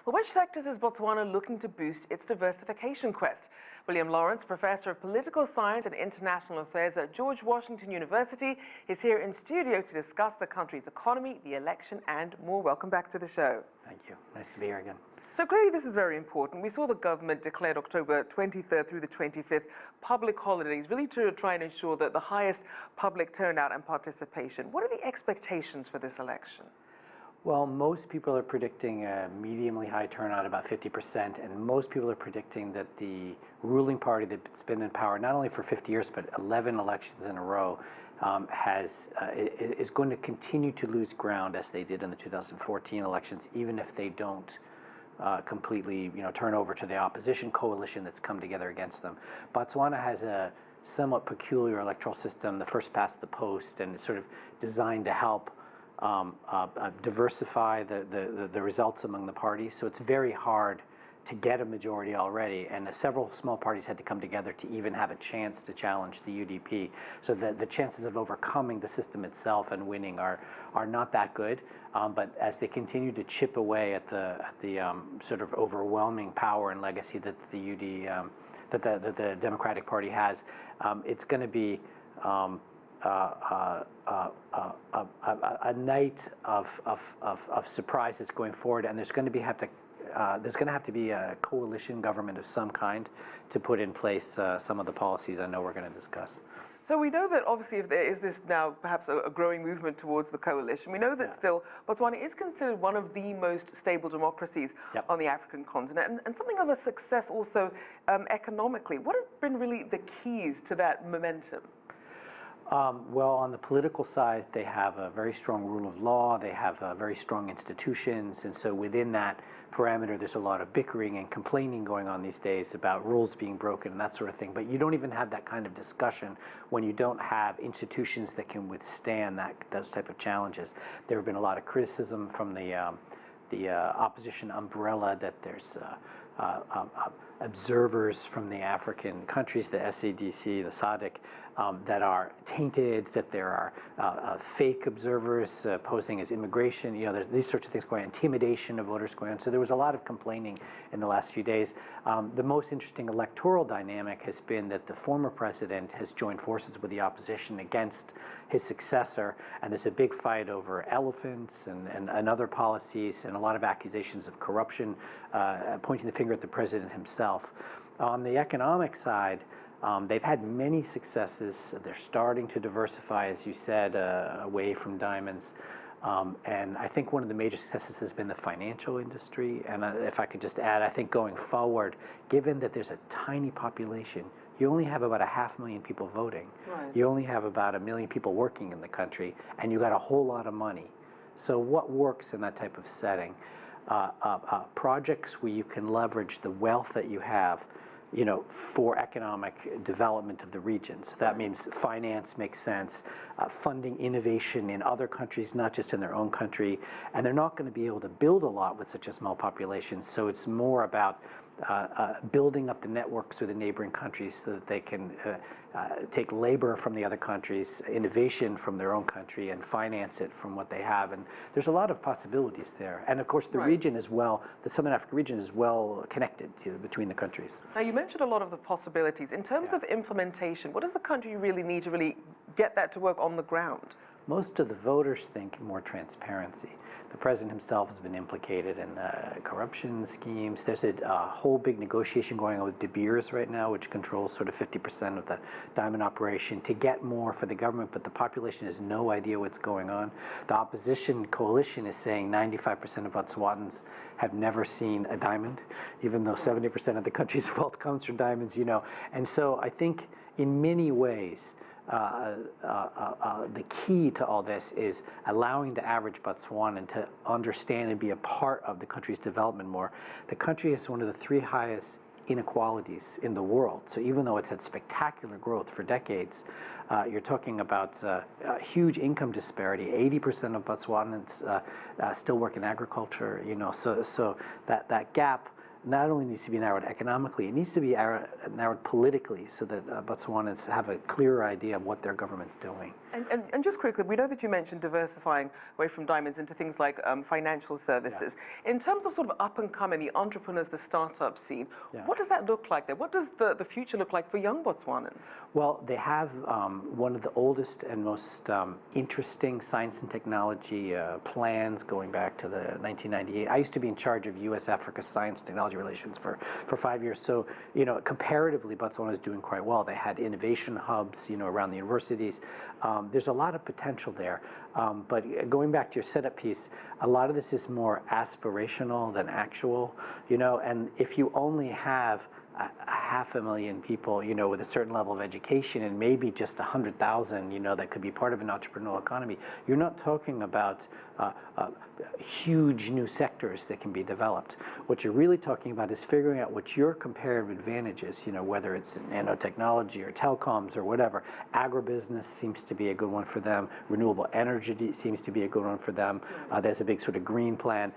Well, which sectors is Botswana looking to boost its diversification quest? William Lawrence, Professor of Political Science and International Affairs at George Washington University, is here in studio to discuss the country's economy, the election, and more. Welcome back to the show. Thank you. Nice to be here again. So clearly this is very important. We saw the government declared October 23rd through the 25th public holidays, really to try and ensure that the highest public turnout and participation. What are the expectations for this election? Well, most people are predicting a mediumly high turnout, about 50%, and most people are predicting that the ruling party that's been in power not only for 50 years, but 11 elections in a row, is going to continue to lose ground as they did in the 2014 elections, even if they don't completely, turn over to the opposition coalition that's come together against them. Botswana has a somewhat peculiar electoral system, the first past the post, and it's sort of designed to help diversify the results among the parties. So it's very hard to get a majority already, and several small parties had to come together to even have a chance to challenge the UDP. So the chances of overcoming the system itself and winning are not that good. But as they continue to chip away at the sort of overwhelming power and legacy that the Democratic Party has, it's going to be a night of surprises going forward, and there's going to have to be a coalition government of some kind to put in place some of the policies I know we're going to discuss. So we know that obviously if there is this now perhaps a growing movement towards the coalition, we know that still Botswana is considered one of the most stable democracies on the African continent, and something of a success also economically. What have been really the keys to that momentum? Well, on the political side, they have a very strong rule of law, they have very strong institutions, and so within that parameter, there's a lot of bickering and complaining going on these days about rules being broken and that sort of thing. But you don't even have that kind of discussion when you don't have institutions that can withstand those type of challenges. There have been a lot of criticism from the opposition umbrella that there's observers from the African countries, the SADC, the SADC, that are tainted, that there are fake observers posing as immigration. There's these sorts of things going on, intimidation of voters going on. So there was a lot of complaining in the last few days. The most interesting electoral dynamic has been that the former president has joined forces with the opposition against his successor, and there's a big fight over elephants and other policies, and a lot of accusations of corruption, pointing the finger at the president himself. On the economic side, they've had many successes. They're starting to diversify, as you said, away from diamonds. And I think one of the major successes has been the financial industry. And if I could just add, I think going forward, given that there's a tiny population, you only have about 500,000 people voting. Right. You only have about 1 million people working in the country, and you got a whole lot of money. So what works in that type of setting? Projects where you can leverage the wealth that you have, for economic development of the regions. That means finance makes sense, funding innovation in other countries, not just in their own country. And they're not going to be able to build a lot with such a small population. So it's more about building up the networks with the neighboring countries so that they can take labor from the other countries, innovation from their own country, and finance it from what they have. And there's a lot of possibilities there. And of course, the region as well, the Southern African region is well connected between the countries. Now, you mentioned a lot of the possibilities. In terms of implementation, what does the country really need to really get that to work on the ground? Most of the voters think more transparency. The president himself has been implicated in corruption schemes. There's a whole big negotiation going on with De Beers right now, which controls sort of 50% of the diamond operation, to get more for the government, but the population has no idea what's going on. The opposition coalition is saying 95% of Botswanans have never seen a diamond, even though 70% of the country's wealth comes from diamonds, And so I think in many ways, the key to all this is allowing the average Botswanan to understand and be a part of the country's development more. The country has one of the 3 highest inequalities in the world. So even though it's had spectacular growth for decades, you're talking about a huge income disparity. 80% of Botswanans still work in agriculture, so that gap not only needs to be narrowed economically, it needs to be narrowed politically so that Botswanans have a clearer idea of what their government's doing. And just quickly, we know that you mentioned diversifying away from diamonds into things like financial services. Yeah. In terms of sort of up and coming, the entrepreneurs, the startup scene, what does that look like there? What does the future look like for young Botswanans? Well, they have one of the oldest and most interesting science and technology plans going back to the 1998. I used to be in charge of U.S.-Africa science and technology relations for 5 years. So, comparatively, Botswana is doing quite well. They had innovation hubs, around the universities. There's a lot of potential there. But going back to your setup piece, a lot of this is more aspirational than actual, and if you only have 500,000 people, with a certain level of education and maybe just 100,000, that could be part of an entrepreneurial economy, you're not talking about huge new sectors that can be developed. What you're really talking about is figuring out what your comparative advantage is, whether it's in nanotechnology or telecoms or whatever. Agribusiness seems to be a good one for them. Renewable energy seems to be a good one for them. There's a big sort of green plan.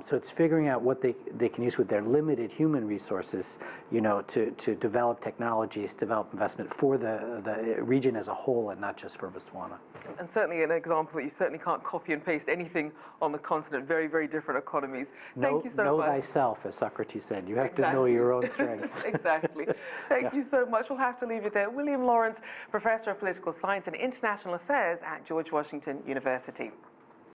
So it's figuring out what they can use with their limited human resources, to develop technologies, develop investment for the region as a whole and not just for Botswana. And certainly an example that you certainly can't copy and paste anything on the continent. Very, very different economies. Thank you so much. Know thyself, as Socrates said. You have to know your own strengths. Exactly. Thank you so much. We'll have to leave it there. William Lawrence, Professor of Political Science and International Affairs at George Washington University.